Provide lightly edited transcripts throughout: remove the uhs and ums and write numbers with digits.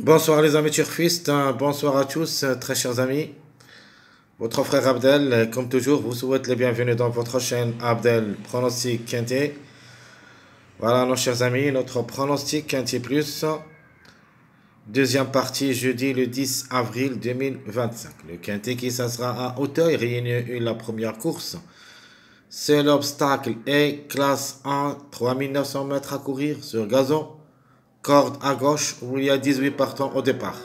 Bonsoir les amis turfistes, bonsoir à tous, très chers amis. Votre frère Abdel, comme toujours, vous souhaite les bienvenus dans votre chaîne Abdel Pronostic Quintet. Voilà, nos chers amis, notre pronostic Quintet Plus. Deuxième partie, jeudi le 10 avril 2025. Le Quintet qui s'assera à Auteuil, réunit la première course. C'est l'obstacle et classe 1, 3900 mètres à courir sur gazon. Corde à gauche où il y a 18 partants au départ.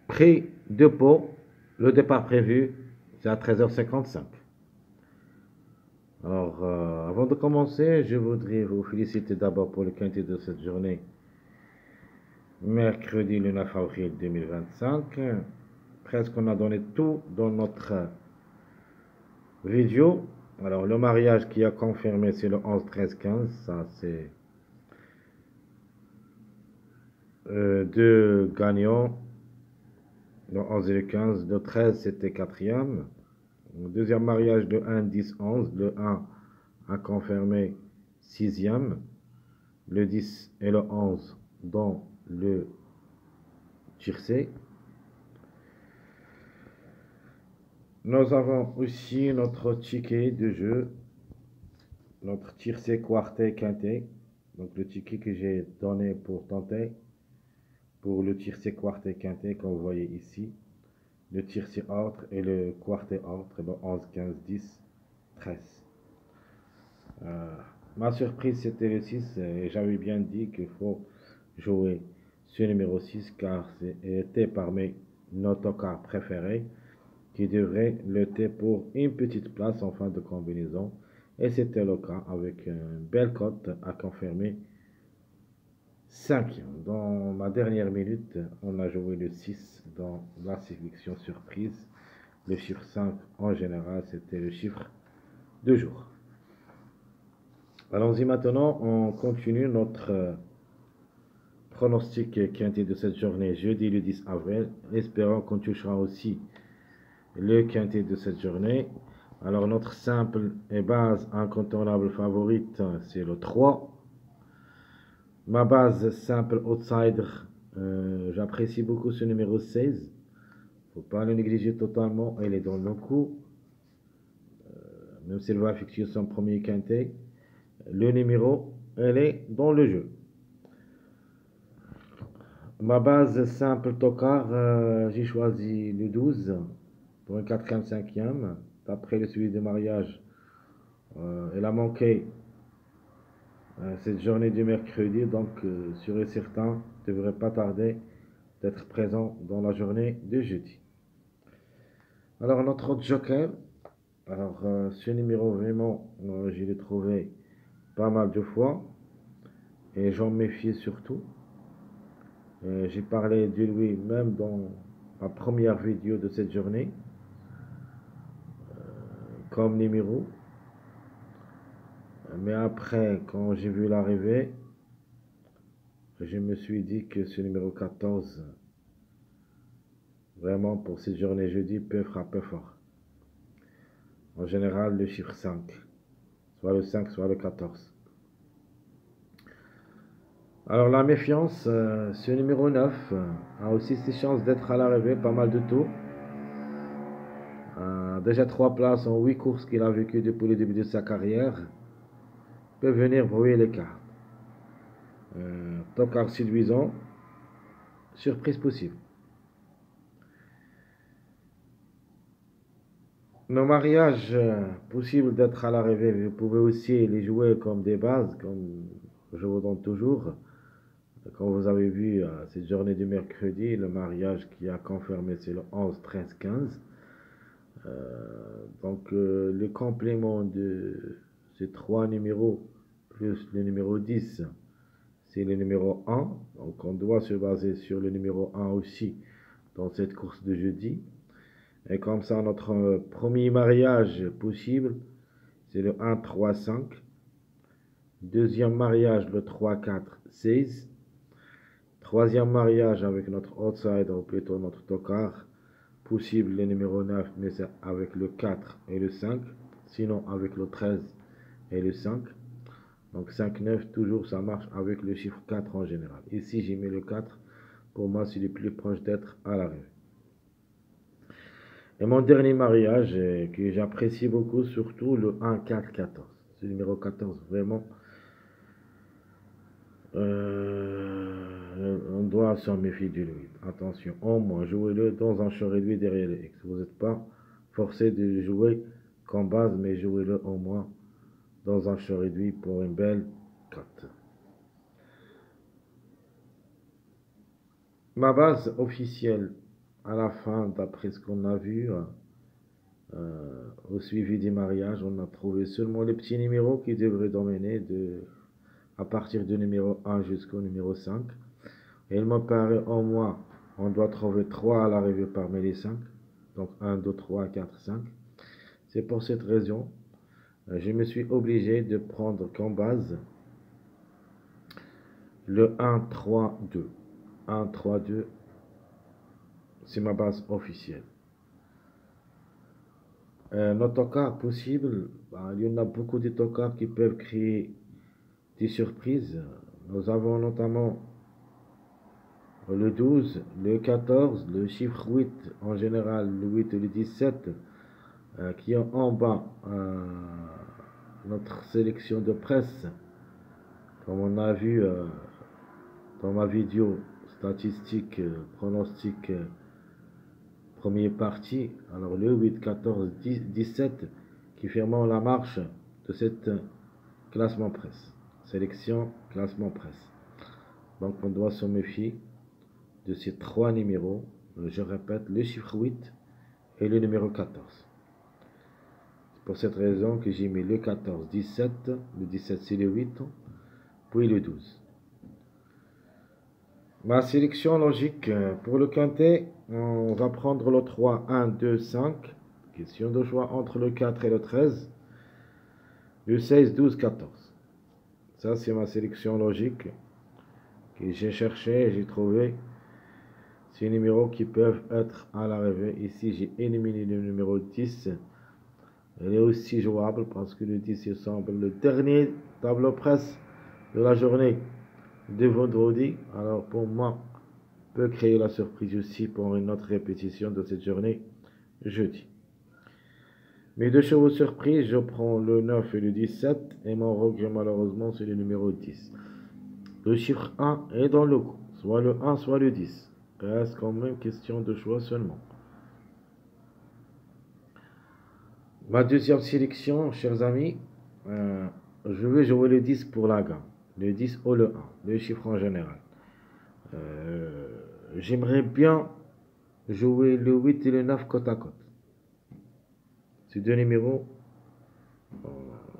Prix de pot, le départ prévu, c'est à 13h55. Alors, avant de commencer, je voudrais vous féliciter d'abord pour le quintet de cette journée, mercredi le 9 avril 2025. Presque on a donné tout dans notre vidéo. Alors, le mariage qui a confirmé, c'est le 11, 13, 15. Ça, c'est deux gagnants. Le 11 et le 15. Le 13, c'était quatrième. Le deuxième mariage, le 1, 10, 11. Le 1 a confirmé sixième. Le 10 et le 11 dans le tiercé. Nous avons aussi notre ticket de jeu, notre tiercé quartet quintet. Donc le ticket que j'ai donné pour tenter, pour le tiercé quartet quintet, comme vous voyez ici. Le tiercé ordre et le quartet ordre, le 11, 15, 10, 13. Ma surprise c'était le 6 et j'avais bien dit qu'il faut jouer ce numéro 6 car c'était parmi nos tocards préférés qui devrait lutter pour une petite place en fin de combinaison. Et c'était le cas avec une belle cote à confirmer 5. Dans ma dernière minute, on a joué le 6 dans la sélection surprise. Le chiffre 5 en général, c'était le chiffre de jour. Allons-y maintenant, on continue notre pronostic quintet de cette journée, jeudi le 10 avril. Espérons qu'on touchera aussi le quintet de cette journée. Alors notre simple et base incontournable favorite, c'est le 3. Ma base simple outsider, j'apprécie beaucoup ce numéro 16. Faut pas le négliger totalement, il est dans le coup. Même s'il va effectuer son premier quintet, le numéro, elle est dans le jeu. Ma base simple tocard, j'ai choisi le 12 pour un 4e, 5e. D'après le suivi de mariage, elle a manqué cette journée du mercredi, donc sûr et certain, ne devrait pas tarder d'être présent dans la journée de jeudi. Alors notre joker, alors ce numéro vraiment, je l'ai trouvé pas mal de fois et j'en méfie surtout. J'ai parlé de lui même dans la première vidéo de cette journée comme numéro. Mais après, quand j'ai vu l'arrivée, je me suis dit que ce numéro 14, vraiment pour cette journée jeudi, peut frapper fort. En général, le chiffre 5, soit le 5, soit le 14. Alors la méfiance, ce numéro 9 a aussi ses chances d'être à l'arrivée, pas mal de tours. Déjà 3 places en 8 courses qu'il a vécues depuis le début de sa carrière. Peut venir brouiller les cartes. Tocard séduisant, surprise possible. Nos mariages possibles d'être à l'arrivée, vous pouvez aussi les jouer comme des bases, comme je vous donne toujours. Comme vous avez vu, cette journée du mercredi, le mariage qui a confirmé, c'est le 11, 13, 15. Donc, le complément de ces trois numéros, plus le numéro 10, c'est le numéro 1. Donc, on doit se baser sur le numéro 1 aussi dans cette course de jeudi. Et comme ça, notre premier mariage possible, c'est le 1, 3, 5. Deuxième mariage, le 3, 4, 16. Troisième mariage avec notre outsider, ou plutôt notre tocard, possible le numéro 9, mais c'est avec le 4 et le 5. Sinon avec le 13 et le 5. Donc 5, 9, toujours ça marche avec le chiffre 4 en général. Ici, j'ai mis le 4. Pour moi, c'est le plus proche d'être à l'arrivée. Et mon dernier mariage, que j'apprécie beaucoup, surtout le 1, 4, 14. Ce numéro 14, vraiment, on doit s'en méfier du lui. Attention, au moins, jouez-le dans un champ réduit derrière le X. Vous n'êtes pas forcé de jouer comme base, mais jouez-le au moins dans un champ réduit pour une belle cote. Ma base officielle, à la fin, d'après ce qu'on a vu, au suivi des mariages, on a trouvé seulement les petits numéros qui devraient dominer à partir du numéro 1 jusqu'au numéro 5. Et il me paraît au moins, on doit trouver 3 à l'arrivée parmi les 5. Donc 1, 2, 3, 4, 5. C'est pour cette raison, je me suis obligé de prendre comme base le 1, 3, 2. 1, 3, 2, c'est ma base officielle. Autocar possible, il y en a beaucoup d'autocars qui peuvent créer des surprises. Nous avons notamment le 12, le 14, le chiffre 8 en général, le 8 et le 17, qui ont en bas notre sélection de presse, comme on a vu dans ma vidéo statistique, pronostic, première partie. Alors le 8, 14, 10, 17 qui ferment la marche de cette classement presse. Sélection, classement presse. Donc on doit se méfier de ces 3 numéros. Je répète, le chiffre 8 et le numéro 14. C'est pour cette raison que j'ai mis le 14, 17. Le 17 c'est le 8, puis le 12. Ma sélection logique pour le quintet, on va prendre le 3, 1, 2, 5. Question de choix entre le 4 et le 13. Le 16, 12, 14. Ça, c'est ma sélection logique que j'ai cherché et j'ai trouvé ces numéros qui peuvent être à l'arrivée. Ici, j'ai éliminé le numéro 10. Il est aussi jouable parce que le 10 il semble le dernier tableau presse de la journée de vendredi. Alors, pour moi, peut créer la surprise aussi pour une autre répétition de cette journée jeudi. Mes deux chevaux surprises, je prends le 9 et le 17 et mon regret malheureusement c'est le numéro 10. Le chiffre 1 est dans le coup, soit le 1 soit le 10. Reste quand même question de choix seulement. Ma deuxième sélection, chers amis, je vais jouer le 10 pour la gamme. Le 10 ou le 1, le chiffre en général. J'aimerais bien jouer le 8 et le 9 côte à côte. Ces deux numéros,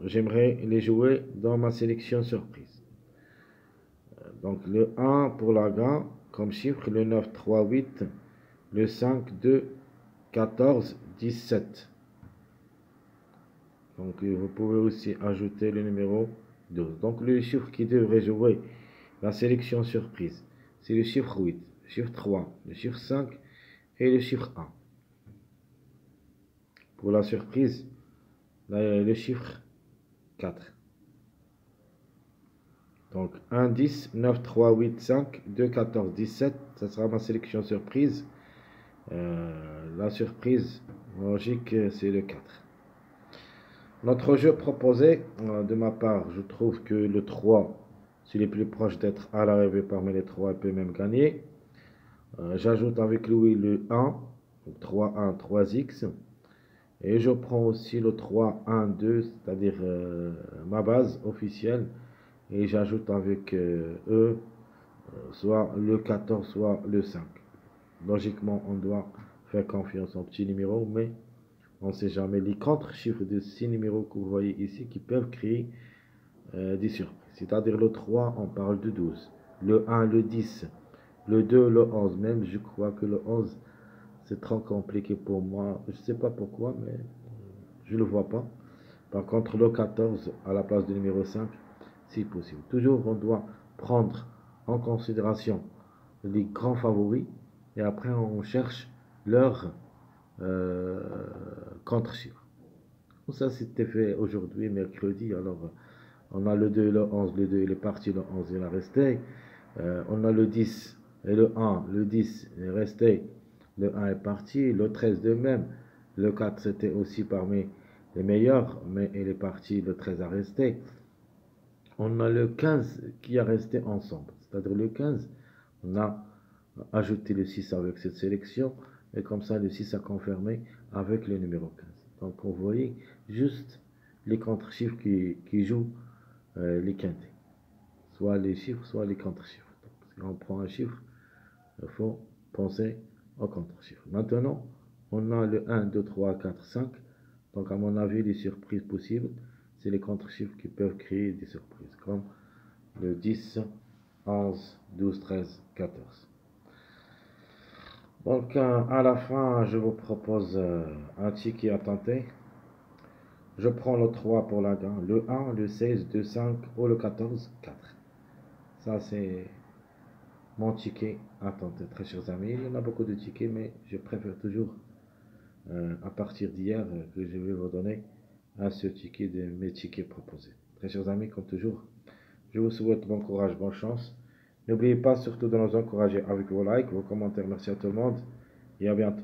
j'aimerais les jouer dans ma sélection surprise. Donc le 1 pour la gamme comme chiffre, le 9, 3, 8, le 5, 2, 14, 17. Donc vous pouvez aussi ajouter le numéro 12. Donc le chiffre qui devrait jouer la sélection surprise, c'est le chiffre 8, le chiffre 3, le chiffre 5 et le chiffre 1. Pour la surprise, le chiffre 4. Donc 1, 10, 9, 3, 8, 5, 2, 14, 17. Ça sera ma sélection surprise. La surprise logique, c'est le 4. Notre jeu proposé, de ma part, je trouve que le 3, c'est le plus proche d'être à l'arrivée parmi les 3, il peut même gagner. J'ajoute avec lui le 1, 3, 1, 3x. Et je prends aussi le 3, 1, 2, c'est-à-dire ma base officielle. Et j'ajoute avec eux soit le 14, soit le 5. Logiquement, on doit faire confiance aux petits numéros, mais on ne sait jamais les contre-chiffres de ces numéros que vous voyez ici qui peuvent créer des surprises. C'est-à-dire le 3, on parle de 12. Le 1, le 10. Le 2, le 11. Même, je crois que le 11, c'est trop compliqué pour moi. Je ne sais pas pourquoi, mais je ne le vois pas. Par contre, le 14, à la place du numéro 5, c'est possible. Toujours, on doit prendre en considération les grands favoris et après, on cherche leur contre-chiffre. Ça, c'était fait aujourd'hui, mercredi. Alors, On a le 2 et le 11, le 2 il est parti, le 11 il est resté. On a le 10 et le 1, le 10 est resté, le 1 est parti, le 13 de même. Le 4 c'était aussi parmi les meilleurs, mais il est parti, le 13 a resté. On a le 15 qui a resté ensemble. C'est-à-dire le 15, on a ajouté le 6 avec cette sélection, et comme ça le 6 a confirmé avec le numéro 15. Donc vous voyez juste les contre-chiffres qui jouent les quintés. Soit les chiffres, soit les contre-chiffres. Donc, si on prend un chiffre, il faut penser au contre-chiffre. Maintenant, on a le 1, 2, 3, 4, 5. Donc à mon avis, les surprises possibles, c'est les contre-chiffres qui peuvent créer des surprises, comme le 10, 11, 12, 13, 14. Donc à la fin, je vous propose un ticket à tenter. Je prends le 3 pour la gain, le 1, le 16, le 5 ou le 14, 4. Ça, c'est mon ticket à tenter, très chers amis. Il y en a beaucoup de tickets, mais je préfère toujours, à partir d'hier, que je vais vous donner à ce ticket de mes tickets proposés. Très chers amis, comme toujours, je vous souhaite bon courage, bonne chance. N'oubliez pas surtout de nous encourager avec vos likes, vos commentaires. Merci à tout le monde et à bientôt.